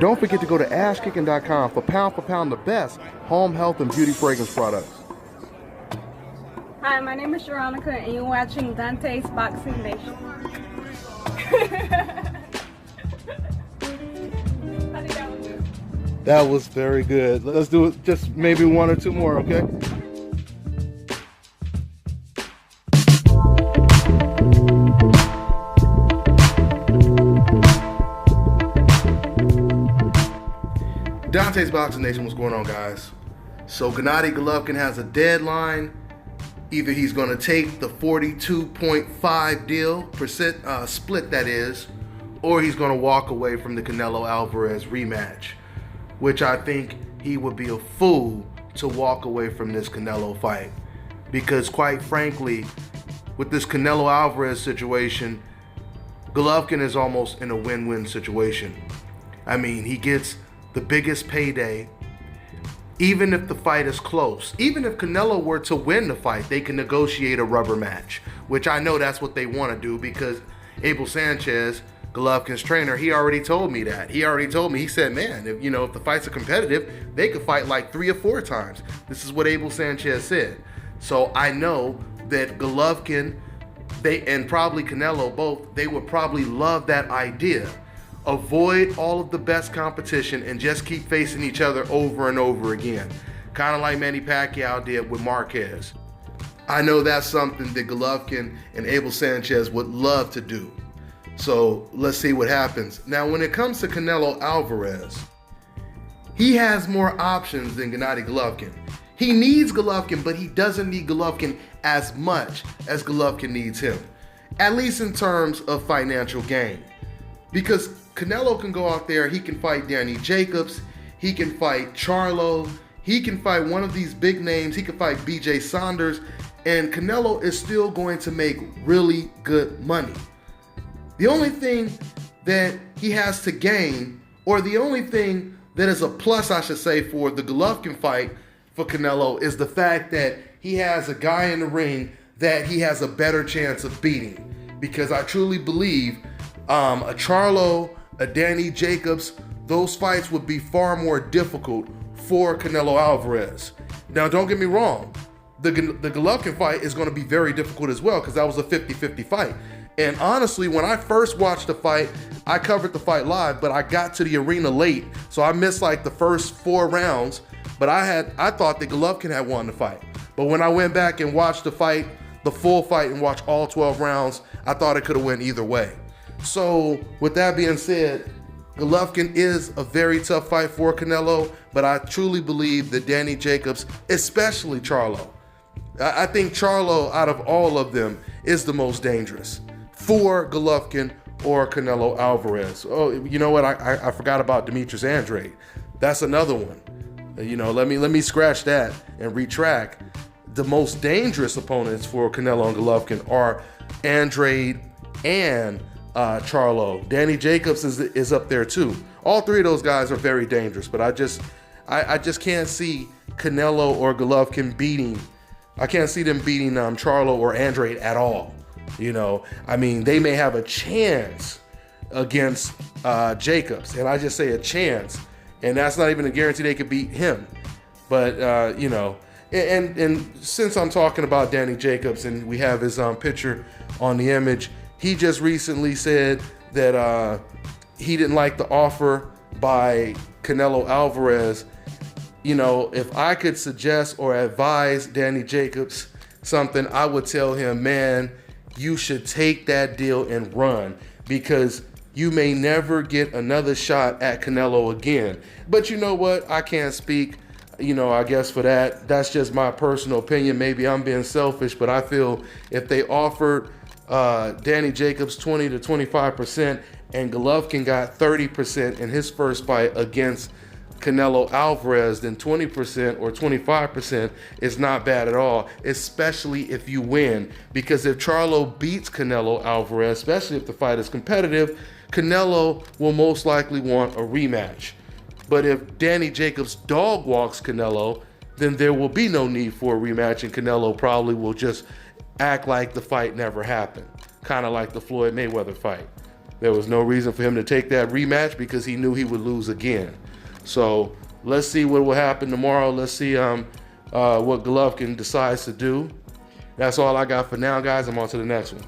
Don't forget to go to ashkicking.com for pound the best home health and beauty fragrance products. Hi, my name is Veronica, and you're watching Dante's Boxing Nation. That was very good. Let's do it, just maybe one or two more, okay? Dante's Boxing Nation, what's going on, guys? So Gennady Golovkin has a deadline. Either he's going to take the 42.5 deal, split that is, or he's going to walk away from the Canelo Alvarez rematch, which I think he would be a fool to walk away from this Canelo fight. Because quite frankly, with this Canelo Alvarez situation, Golovkin is almost in a win-win situation. I mean, he gets the biggest payday. Even if the fight is close, even if Canelo were to win the fight, they can negotiate a rubber match, which I know that's what they want to do, because Abel Sanchez, Golovkin's trainer, he already told me that. He said, man, if the fights are competitive, they could fight like 3 or 4 times. This is what Abel Sanchez said. So I know that Golovkin, and probably Canelo both, they would probably love that idea. Avoid all of the best competition and just keep facing each other over and over again. Kind of like Manny Pacquiao did with Marquez. I know that's something that Golovkin and Abel Sanchez would love to do. So let's see what happens. Now, when it comes to Canelo Alvarez, he has more options than Gennady Golovkin. He needs Golovkin, but he doesn't need Golovkin as much as Golovkin needs him, at least in terms of financial gain. Because Canelo can go out there, he can fight Danny Jacobs, he can fight Charlo, he can fight one of these big names, he can fight BJ Saunders, and Canelo is still going to make really good money. The only thing that he has to gain, or the only thing that is a plus, I should say, for the Golovkin fight for Canelo, is the fact that he has a guy in the ring that he has a better chance of beating. Because I truly believe a Charlo, a Danny Jacobs, those fights would be far more difficult for Canelo Alvarez. Now, don't get me wrong, the Golovkin fight is going to be very difficult as well, because that was a 50-50 fight. And honestly, when I first watched the fight, I covered the fight live, but I got to the arena late, so I missed like the first 4 rounds. But I thought that Golovkin had won the fight. But when I went back and watched the fight, the full fight, and watched all 12 rounds, I thought it could have went either way. So with that being said, Golovkin is a very tough fight for Canelo, but I truly believe that Danny Jacobs, especially Charlo, I think Charlo out of all of them is the most dangerous for Golovkin or Canelo Alvarez. Oh, you know what? I forgot about Demetrius Andrade. That's another one. Let me scratch that and retract. The most dangerous opponents for Canelo and Golovkin are Andrade and Charlo. Danny Jacobs is up there too. All 3 of those guys are very dangerous, but I just can't see Canelo or Golovkin beating. I can't see them beating Charlo or Andrade at all. I mean, they may have a chance against Jacobs, and I just say a chance, and that's not even a guarantee they could beat him. But and since I'm talking about Danny Jacobs and we have his picture on the image, he just recently said that he didn't like the offer by Canelo Alvarez. If I could suggest or advise Danny Jacobs something, I would tell him, man, you should take that deal and run, because you may never get another shot at Canelo again. But you know what? I can't speak, I guess for that. That's just my personal opinion. Maybe I'm being selfish, but I feel if they offered Danny Jacobs 20 to 25% and Golovkin got 30% in his first fight against Canelo Alvarez, then 20% or 25% is not bad at all, especially if you win. Because if Charlo beats Canelo Alvarez, especially if the fight is competitive, Canelo will most likely want a rematch. But if Danny Jacobs dog walks Canelo, then there will be no need for a rematch, and Canelo probably will just act like the fight never happened. Kind of like the Floyd Mayweather fight. There was no reason for him to take that rematch because he knew he would lose again. So let's see what will happen tomorrow. Let's see what Golovkin decides to do. That's all I got for now, guys. I'm on to the next one.